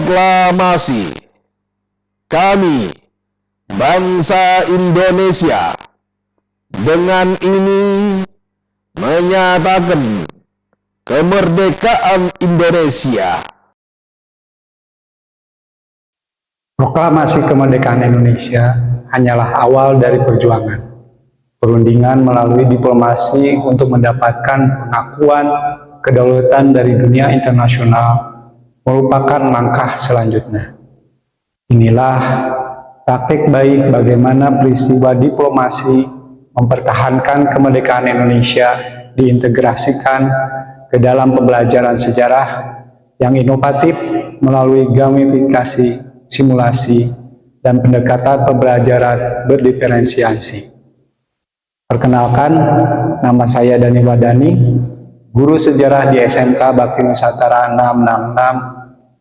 Proklamasi. Kami, bangsa Indonesia, dengan ini menyatakan kemerdekaan Indonesia. Proklamasi kemerdekaan Indonesia hanyalah awal dari perjuangan. Perundingan melalui diplomasi untuk mendapatkan pengakuan kedaulatan dari dunia internasional merupakan langkah selanjutnya. Inilah praktik baik bagaimana peristiwa diplomasi mempertahankan kemerdekaan Indonesia diintegrasikan ke dalam pembelajaran sejarah yang inovatif melalui gamifikasi, simulasi, dan pendekatan pembelajaran berdiferensiasi. Perkenalkan, nama saya Dani Wadani, guru sejarah di SMK Bakti Nusantara 666,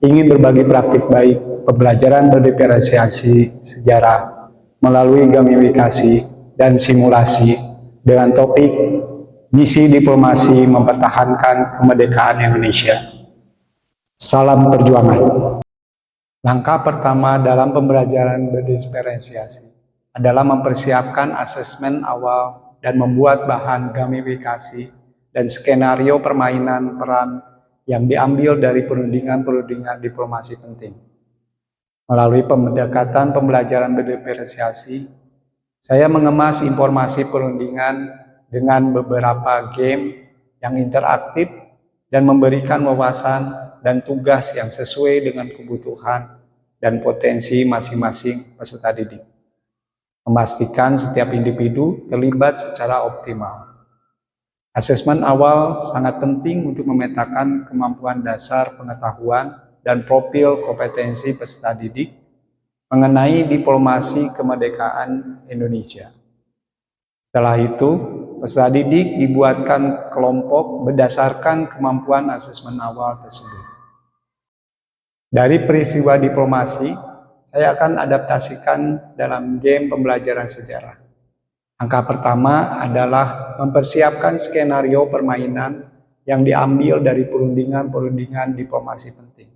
ingin berbagi praktik baik pembelajaran berdiferensiasi sejarah melalui gamifikasi dan simulasi dengan topik misi diplomasi mempertahankan kemerdekaan Indonesia. Salam perjuangan. Langkah pertama dalam pembelajaran berdiferensiasi adalah mempersiapkan asesmen awal dan membuat bahan gamifikasi dan skenario permainan peran yang diambil dari perundingan-perundingan diplomasi penting. Melalui pendekatan pembelajaran berdiferensiasi, saya mengemas informasi perundingan dengan beberapa game yang interaktif dan memberikan wawasan dan tugas yang sesuai dengan kebutuhan dan potensi masing-masing peserta didik. Memastikan setiap individu terlibat secara optimal. Asesmen awal sangat penting untuk memetakan kemampuan dasar pengetahuan dan profil kompetensi peserta didik mengenai diplomasi kemerdekaan Indonesia. Setelah itu, peserta didik dibuatkan kelompok berdasarkan kemampuan asesmen awal tersebut. Dari peristiwa diplomasi, saya akan adaptasikan dalam game pembelajaran sejarah. Angka pertama adalah mempersiapkan skenario permainan yang diambil dari perundingan-perundingan diplomasi penting.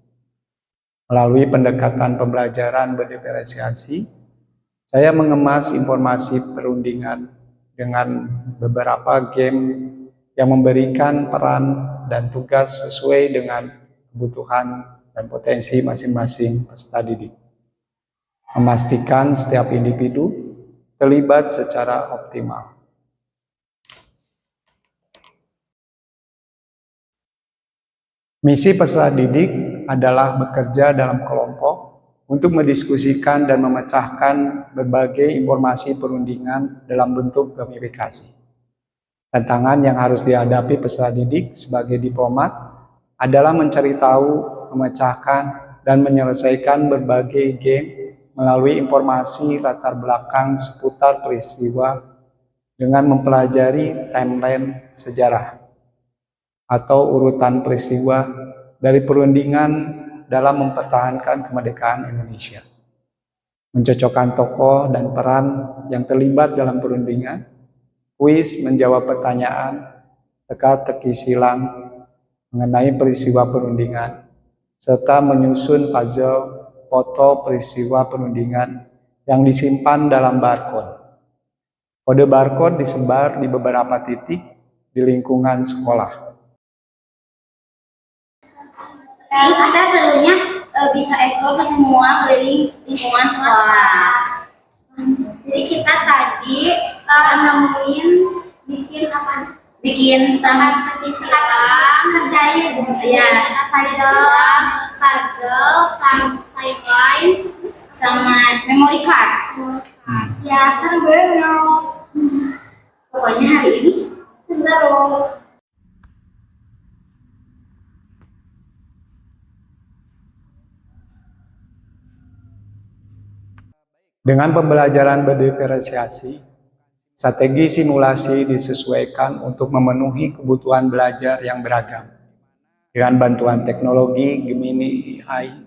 Melalui pendekatan pembelajaran berdiferensiasi, saya mengemas informasi perundingan dengan beberapa game yang memberikan peran dan tugas sesuai dengan kebutuhan dan potensi masing-masing peserta didik. Memastikan setiap individu terlibat secara optimal. Misi peserta didik adalah bekerja dalam kelompok untuk mendiskusikan dan memecahkan berbagai informasi perundingan dalam bentuk gamifikasi. Tantangan yang harus dihadapi peserta didik sebagai diplomat adalah mencari tahu, memecahkan, dan menyelesaikan berbagai game melalui informasi latar belakang seputar peristiwa dengan mempelajari timeline sejarah atau urutan peristiwa dari perundingan dalam mempertahankan kemerdekaan Indonesia. Mencocokkan tokoh dan peran yang terlibat dalam perundingan, kuis menjawab pertanyaan, teka-teki silang mengenai peristiwa perundingan, serta menyusun puzzle foto peristiwa perundingan yang disimpan dalam barcode. Kode barcode disebar di beberapa titik di lingkungan sekolah. Terus kita serunya bisa eksplor ke semua keliling lingkungan sekolah. Jadi kita tadi nemuin bikin apa aja? Bikin tempat silang, kerjain ya, puzzle, timeline, sama memory card. Ya seru banget. Pokoknya hari ini seru. Dengan pembelajaran berdiferensiasi, strategi simulasi disesuaikan untuk memenuhi kebutuhan belajar yang beragam. Dengan bantuan teknologi Gemini AI,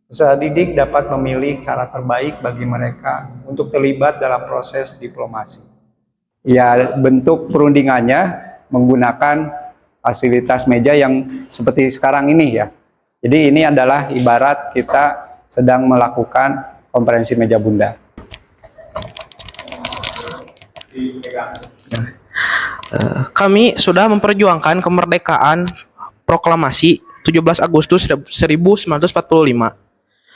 peserta didik dapat memilih cara terbaik bagi mereka untuk terlibat dalam proses diplomasi. Ya, bentuk perundingannya menggunakan fasilitas meja yang seperti sekarang ini ya. Jadi ini adalah ibarat kita sedang melakukan konferensi meja bunda. Kami sudah memperjuangkan kemerdekaan proklamasi 17 Agustus 1945.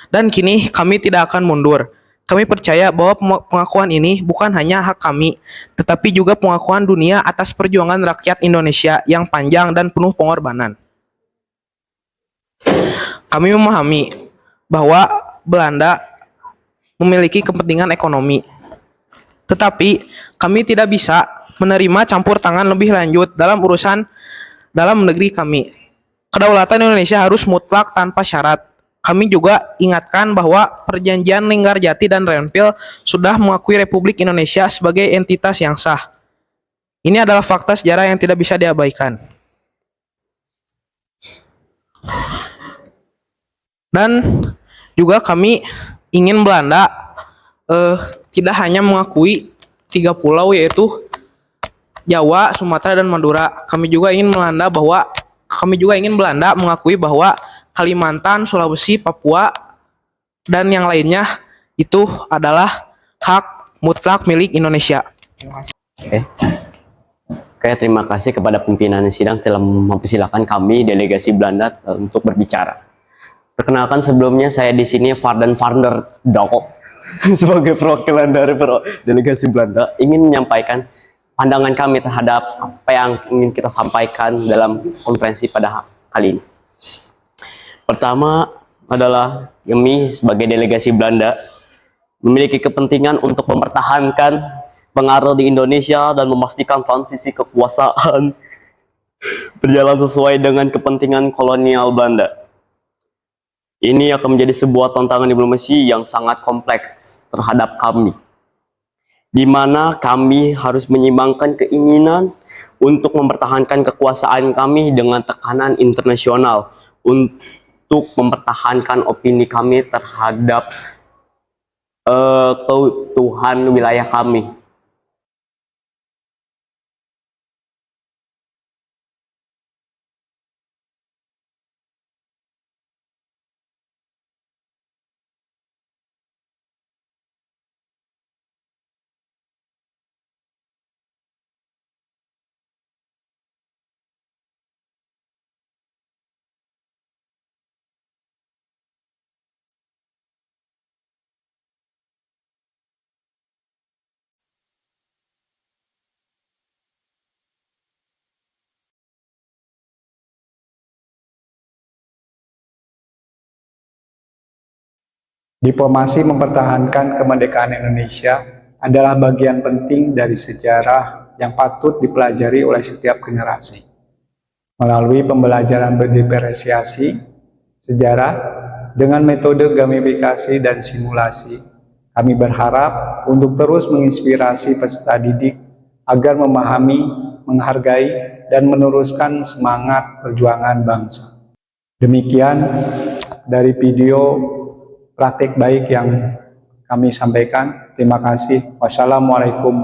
Dan kini kami tidak akan mundur. Kami percaya bahwa pengakuan ini bukan hanya hak kami, tetapi juga pengakuan dunia atas perjuangan rakyat Indonesia yang panjang dan penuh pengorbanan. Kami memahami bahwa Belanda memiliki kepentingan ekonomi, tetapi kami tidak bisa menerima campur tangan lebih lanjut dalam urusan dalam negeri kami. Kedaulatan Indonesia harus mutlak tanpa syarat. Kami juga ingatkan bahwa perjanjian Linggarjati dan Renville sudah mengakui Republik Indonesia sebagai entitas yang sah. Ini adalah fakta sejarah yang tidak bisa diabaikan. Dan juga kami ingin Belanda tidak hanya mengakui 3 pulau yaitu Jawa, Sumatera, dan Madura. Kami juga ingin Belanda mengakui bahwa Kalimantan, Sulawesi, Papua, dan yang lainnya itu adalah hak mutlak milik Indonesia. Oke, terima kasih kepada pimpinan sidang telah mempersilahkan kami delegasi Belanda untuk berbicara. Perkenalkan sebelumnya saya di sini Varden Vander Dok sebagai perwakilan dari delegasi Belanda ingin menyampaikan pandangan kami terhadap apa yang ingin kita sampaikan dalam konferensi pada kali ini. Pertama adalah kami sebagai delegasi Belanda memiliki kepentingan untuk mempertahankan pengaruh di Indonesia dan memastikan transisi kekuasaan berjalan sesuai dengan kepentingan kolonial Belanda. Ini akan menjadi sebuah tantangan diplomasi yang sangat kompleks terhadap kami, di mana kami harus menyimbangkan keinginan untuk mempertahankan kekuasaan kami dengan tekanan internasional untuk mempertahankan opini kami terhadap keutuhan wilayah kami. Diplomasi mempertahankan kemerdekaan Indonesia adalah bagian penting dari sejarah yang patut dipelajari oleh setiap generasi. Melalui pembelajaran berdiferensiasi sejarah dengan metode gamifikasi dan simulasi, kami berharap untuk terus menginspirasi peserta didik agar memahami, menghargai, dan meneruskan semangat perjuangan bangsa. Demikian dari video praktik baik yang kami sampaikan. Terima kasih. Wassalamualaikum.